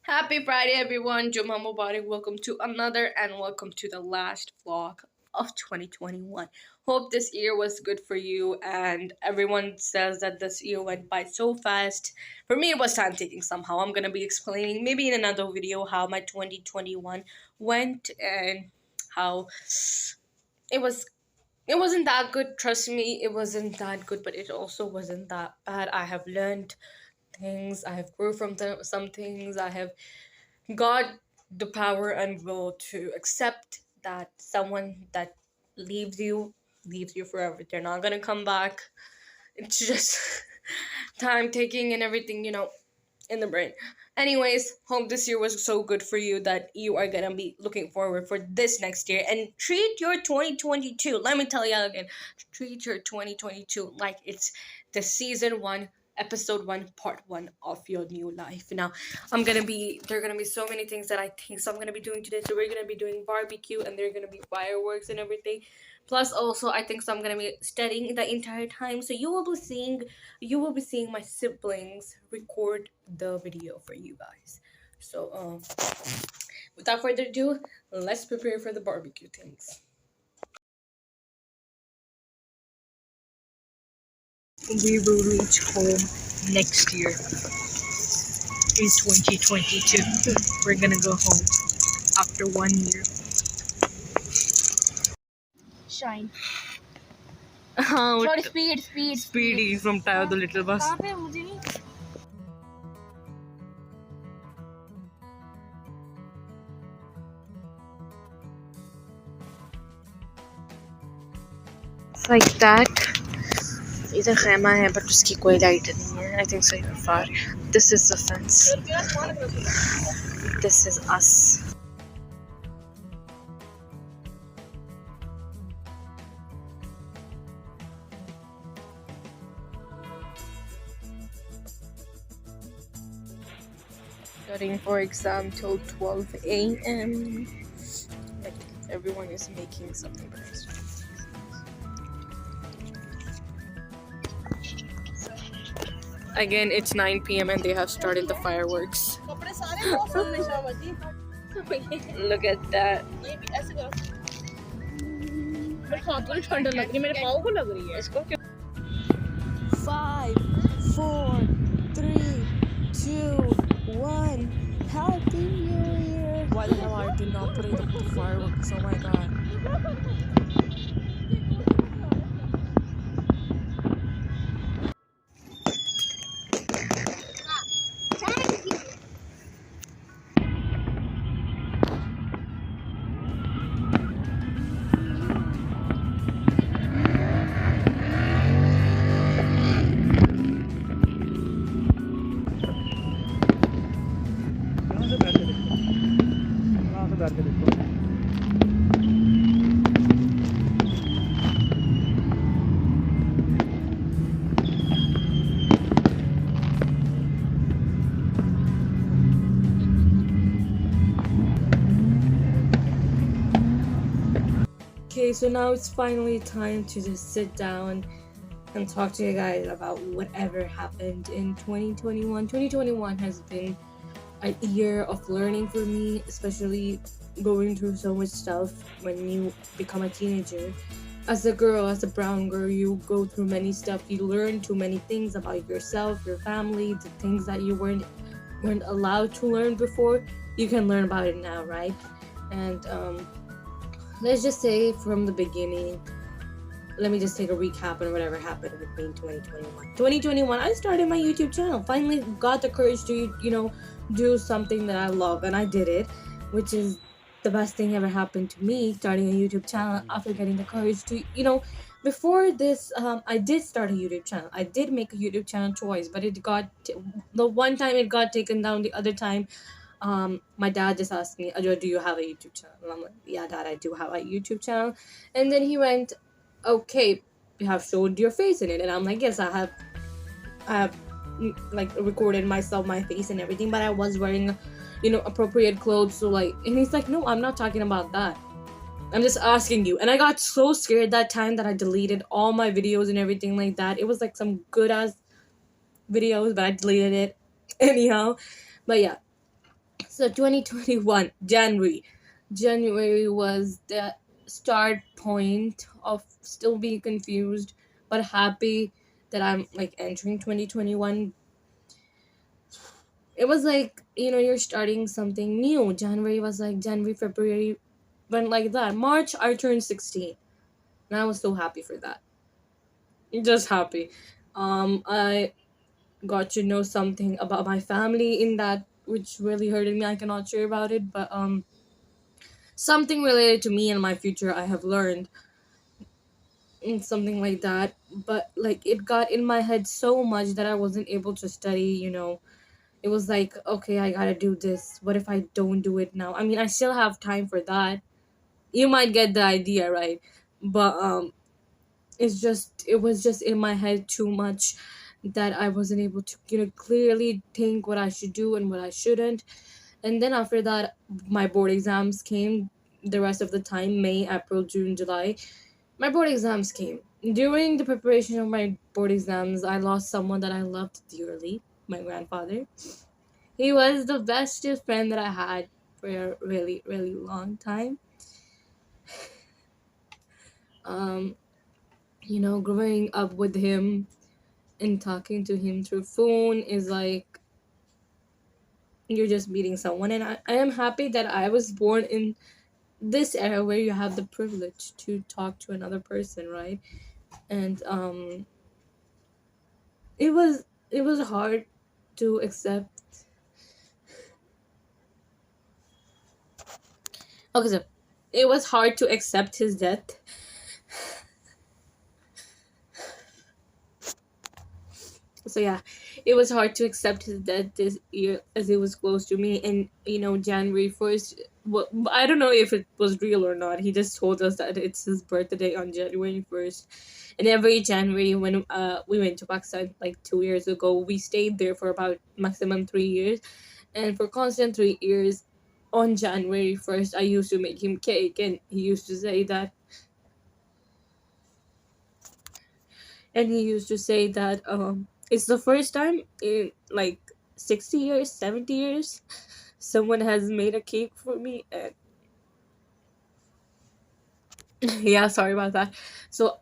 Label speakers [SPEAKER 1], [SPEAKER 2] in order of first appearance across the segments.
[SPEAKER 1] Happy Friday, everyone. Juma Mubarak. Welcome to another and welcome to the last vlog of 2021. Hope this year was good for you. And everyone says that this year went by so fast. For me, it was time taking somehow. I'm going to be explaining maybe in another video how my 2021 went and how it was. It wasn't that good, trust me. It wasn't that good, but it also wasn't that bad. I have learned things. I have grew from some things. I have got the power and will to accept that someone that leaves you forever. They're not gonna come back. It's just time taking and everything, in the brain. Anyways, hope this year was so good for you that you are gonna be looking forward for this next year and treat your 2022. Let me tell you again, treat your 2022 like it's the season one, episode one, part one of your new life. Now, there are gonna be so many things that I think so I'm gonna be doing today. So we're gonna be doing barbecue and there are gonna be fireworks and everything. Plus, also, I think so I'm gonna be studying the entire time. So you will be seeing my siblings record the video for you guys. So without further ado, let's prepare for the barbecue things. We will reach home next year in 2022. We're gonna go home after 1 year.
[SPEAKER 2] Shine.
[SPEAKER 1] Sorry,
[SPEAKER 2] Speed.
[SPEAKER 1] Speedy from Tayo the Little Bus.
[SPEAKER 2] कहाँ पे है? मुझे नहीं
[SPEAKER 1] Like that. इधर खैमा है but उसकी कोई light नहीं है. I think so you're far. This is the fence. This is us. Studying for exam till 12 a.m. Like everyone is making something nice. Again, it's 9 p.m. and they have started the fireworks. Look at that.
[SPEAKER 2] 5, 4, 3, 2, 1. Happy New Year! Why the hell are you not putting the fireworks? Oh my god. Okay, so now it's finally time to just sit down and talk to you guys about whatever happened in 2021. 2021 has been a year of learning for me, especially going through so much stuff when you become a teenager. As a girl, as a brown girl, you go through many stuff. You learn too many things about yourself, your family, the things that you weren't allowed to learn before. You can learn about it now, right? And let's just say from the beginning, let me just take a recap on whatever happened with me in 2021. 2021, I started my YouTube channel. Finally got the courage to, do something that I love, and I did it, which is the best thing ever happened to me, starting a YouTube channel after getting the courage to, before this, I did start a YouTube channel. I did make a YouTube channel twice, but the one time it got taken down, the other time, my dad just asked me, Ajzz, do you have a YouTube channel? And I'm like, yeah, Dad, I do have a YouTube channel. And then he went, okay, you have showed your face in it. And I'm like, yes, I have like recorded myself, my face and everything, but I was wearing, appropriate clothes. So like, and he's like, no, I'm not talking about that. I'm just asking you. And I got so scared that time that I deleted all my videos and everything like that. It was like some good ass videos, but I deleted it anyhow. But yeah, So 2021 January was the start point of still being confused but happy that I'm like entering 2021. It was like, you're starting something new. January was like January, February went like that. March I turned 16 and I was so happy for that. Just happy. I got to know something about my family in that, which really hurted me. I cannot share about it, but something related to me and my future I have learned, and something like that. But like it got in my head so much that I wasn't able to study. It was like, okay, I gotta do this. What if I don't do it now? I mean, I still have time for that. You might get the idea, right? But it was just in my head too much that I wasn't able to clearly think what I should do and what I shouldn't. And then after that, my board exams came. The rest of the time, May, April, June, July, my board exams came. During the preparation of my board exams, I lost someone that I loved dearly, my grandfather. He was the bestest friend that I had for a really, really long time. Um, growing up with him and talking to him through phone is like you're just meeting someone. And I am happy that I was born in this era where you have the privilege to talk to another person, right? And it was hard to accept. Okay, so it was hard to accept his death. So yeah, it was hard to accept his death this year as it was close to me. And January 1st, well, I don't know if it was real or not. He just told us that it's his birthday on January 1st. And every January when we went to Pakistan like 2 years ago, we stayed there for about maximum 3 years. And for constant 3 years, on January 1st, I used to make him cake, and he used to say that it's the first time in like 60 years, 70 years, someone has made a cake for me. And yeah, sorry about that. So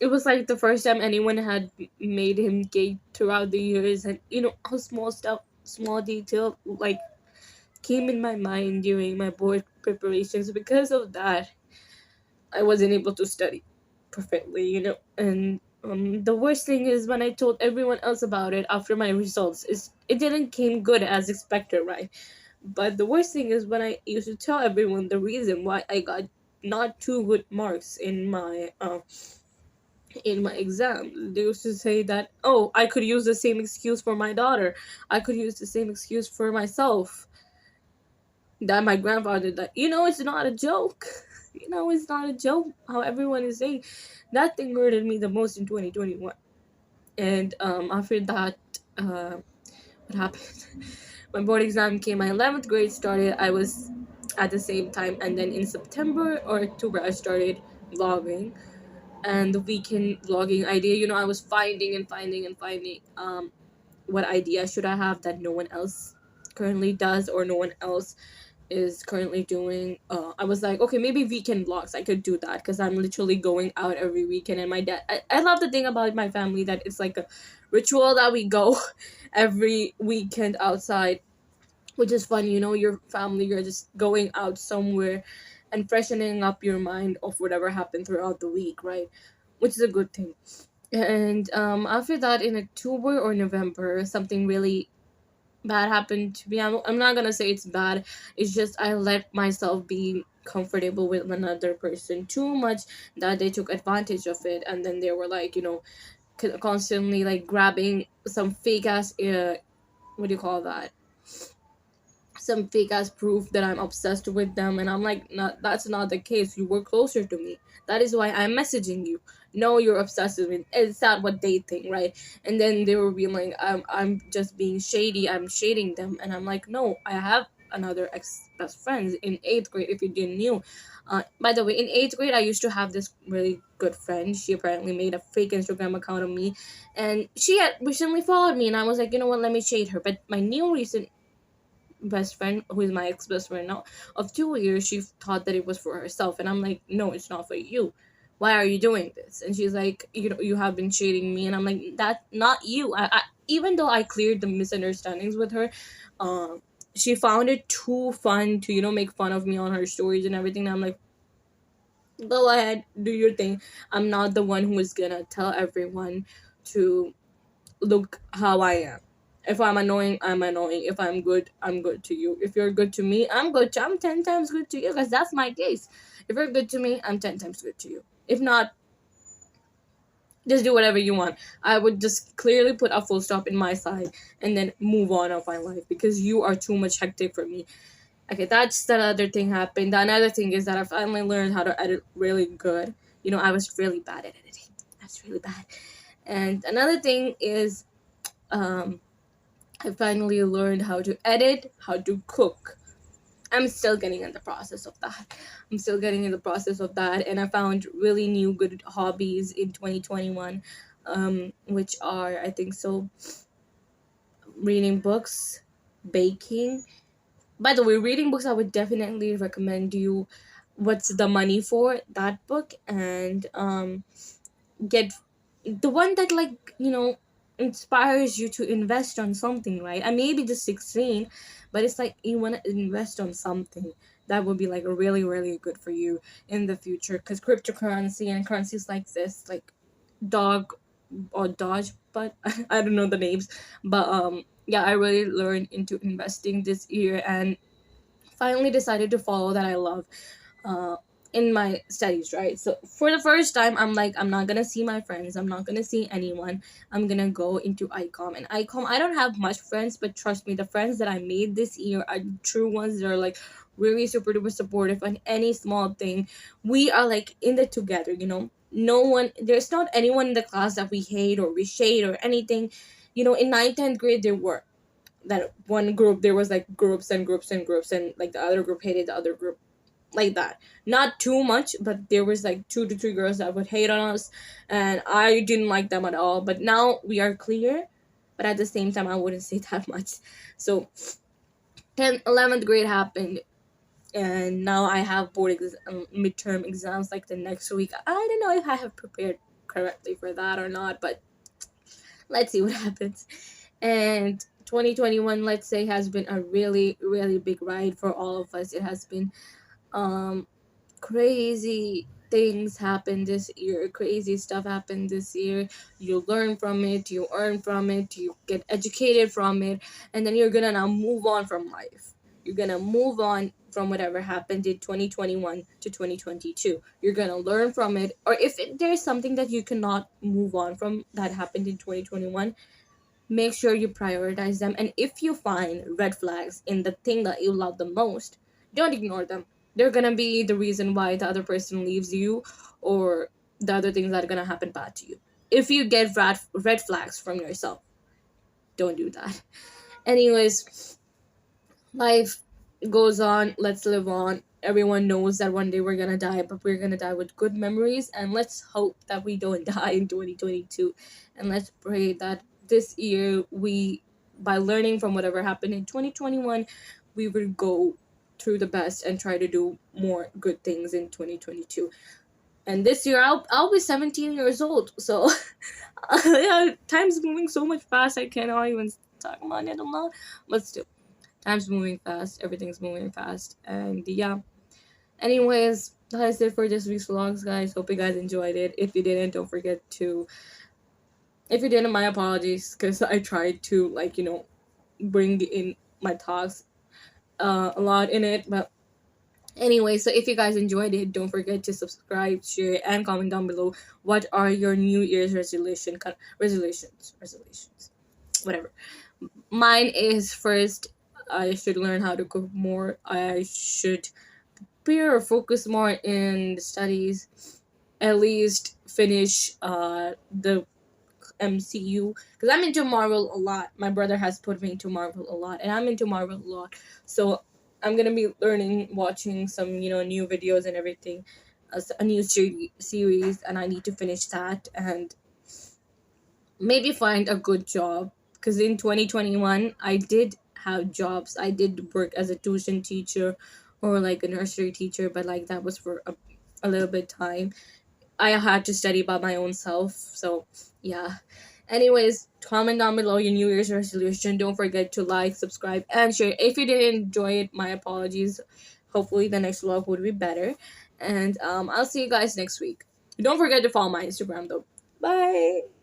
[SPEAKER 2] it was like the first time anyone had made him cake throughout the years. And how small stuff, small detail like came in my mind during my board preparations. Because of that, I wasn't able to study perfectly. And the worst thing is when I told everyone else about it after my results, is it didn't came good as expected, right? But the worst thing is when I used to tell everyone the reason why I got not too good marks in my exam. They used to say that, oh, I could use the same excuse for my daughter. I could use the same excuse for myself. That my grandfather, that it's not a joke. It's not a joke how everyone is saying. That thing hurted me the most in 2021. And after that, what happened? My board exam came, my 11th grade started. I was at the same time, and then in September or October I started vlogging. And the weekend vlogging idea, I was finding and finding and finding what idea should I have that no one else currently does, or no one else is currently doing. I was like, okay, maybe weekend vlogs, I could do that, because I'm literally going out every weekend. And my dad, I love the thing about my family that it's like a ritual that we go every weekend outside, which is fun. Your family, you're just going out somewhere and freshening up your mind of whatever happened throughout the week, right? Which is a good thing. And after that, in October or November, something really bad happened to me. I'm not gonna say it's bad. It's just I let myself be comfortable with another person too much, that they took advantage of it. And then they were like, constantly like grabbing some fake ass what do you call that, some fake ass proof that I'm obsessed with them. And I'm like, not, that's not the case. You were closer to me. That is why I'm messaging you. No, you're obsessed with me. It's not what they think, right? And then they were being like, I'm just being shady. I'm shading them. And I'm like, no, I have another ex best friends in 8th grade, if you didn't knew. By the way, in 8th grade, I used to have this really good friend. She apparently made a fake Instagram account of me. And she had recently followed me. And I was like, you know what, let me shade her. But my new recent best friend, who is my ex-best friend now, of 2 years, she thought that it was for herself, and I'm like, no, it's not for you. Why are you doing this? And she's like, you have been cheating me. And I'm like, that not you. I even though I cleared the misunderstandings with her, um she found it too fun to make fun of me on her stories and everything. And I'm like, go ahead, do your thing. I'm not the one who is gonna tell everyone to look how I am. If I'm annoying, I'm annoying. If I'm good, I'm good to you. If you're good to me, I'm 10 times good to you, because that's my case. If you're good to me, I'm 10 times good to you. If not, just do whatever you want. I would just clearly put a full stop in my side and then move on of my life, because you are too much hectic for me. Okay, that's the other thing happened. The another thing is that I finally learned how to edit really good. I was really bad at editing. I was really bad. And another thing is, I finally learned how to edit, how to cook. I'm still getting in the process of that. And I found really new good hobbies in 2021, which are, I think so, reading books, baking. By the way, reading books, I would definitely recommend you What's the Money For, that book, and get the one that, like, inspires you to invest on something, right? I may be just 16, but it's like you want to invest on something that would be like really, really good for you in the future, because cryptocurrency and currencies like this, like dog or dodge, but I don't know the names. But yeah, I really learned into investing this year, and finally decided to follow that I love uh, in my studies, right? So for the first time, I'm like, I'm not gonna see my friends. I'm not gonna see anyone. I'm gonna go into ICOM. And ICOM, I don't have much friends, but trust me, the friends that I made this year are true ones. They're like really super duper supportive on any small thing. We are like in it together, No one, there's not anyone in the class that we hate or we shade or anything. In 9th, 10th grade, there were that one group, there was like groups and groups and groups, and like the other group hated the other group, like that. Not too much, but there was like 2 to 3 girls that would hate on us, and I didn't like them at all. But now we are clear, but at the same time, I wouldn't say that much. So 10th, 11th grade happened, and now I have midterm exams like the next week. I don't know if I have prepared correctly for that or not, but let's see what happens. And 2021, let's say, has been a really, really big ride for all of us. It has been um crazy things happened this year. Crazy stuff happened this year. You learn from it, you earn from it, you get educated from it, and then you're gonna now move on from life. You're gonna move on from whatever happened in 2021 to 2022. You're gonna learn from it, or if there's something that you cannot move on from that happened in 2021, make sure you prioritize them. And if you find red flags in the thing that you love the most, don't ignore them. They're gonna be the reason why the other person leaves you, or the other things that are gonna happen bad to you. If you get red flags from yourself, don't do that. Anyways, life goes on. Let's live on. Everyone knows that one day we're gonna die, but we're gonna die with good memories. And let's hope that we don't die in 2022. And let's pray that this year, by learning from whatever happened in 2021, we will go through the best and try to do more good things in 2022. And this year, I'll be 17 years old. So yeah, time's moving so much fast. I cannot even talk about it a lot. But still, time's moving fast. Everything's moving fast. And yeah. Anyways, that is it for this week's vlogs, guys. Hope you guys enjoyed it. If you didn't, don't forget to. If you didn't, my apologies, because I tried to bring in my talks a lot in it. But anyway, so if you guys enjoyed it, don't forget to subscribe, share, and comment down below. What are your New Year's resolutions, whatever. Mine is, first, I should learn how to cook more. I should prepare or focus more in the studies. At least finish the MCU, because I'm into Marvel a lot. My brother has put me into Marvel a lot, and I'm into Marvel a lot. So I'm gonna be watching some new videos and everything, a new series, and I need to finish that and maybe find a good job, because in 2021 I did have jobs. I did work as a tuition teacher or like a nursery teacher, but like that was for a little bit time. I had to study by my own self. So yeah. Anyways, comment down below your New Year's resolution. Don't forget to like, subscribe, and share. If you didn't enjoy it, my apologies. Hopefully the next vlog would be better. And I'll see you guys next week. Don't forget to follow my Instagram though. Bye.